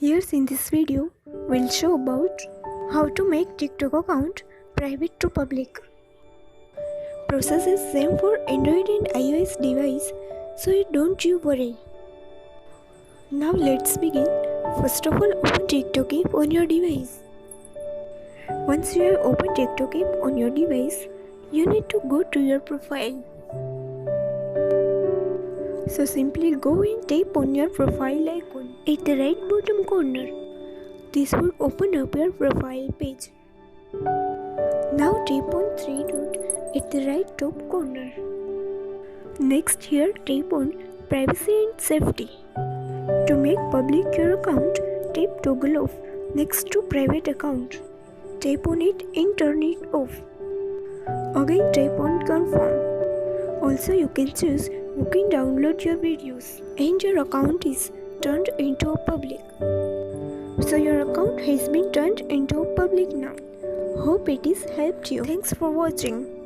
Here's in this video, we'll show about how to make TikTok account private to public. Process is same for Android and iOS device, so don't you worry. Now let's begin. First of all, open TikTok app on your device. Once you have opened TikTok app on your device, you need to go to your profile. So simply go and tap on your profile icon at the right bottom corner. This will open up your profile page. Now tap on three dots at the right top corner. Next here tap on privacy and safety. To make public your account, tap toggle off next to private account. Tap on it and turn it off. Again tap on confirm. Also you can choose you can download your videos and your account is turned into a public. So your account has been turned into a public now. Hope it has helped you. Thanks for watching.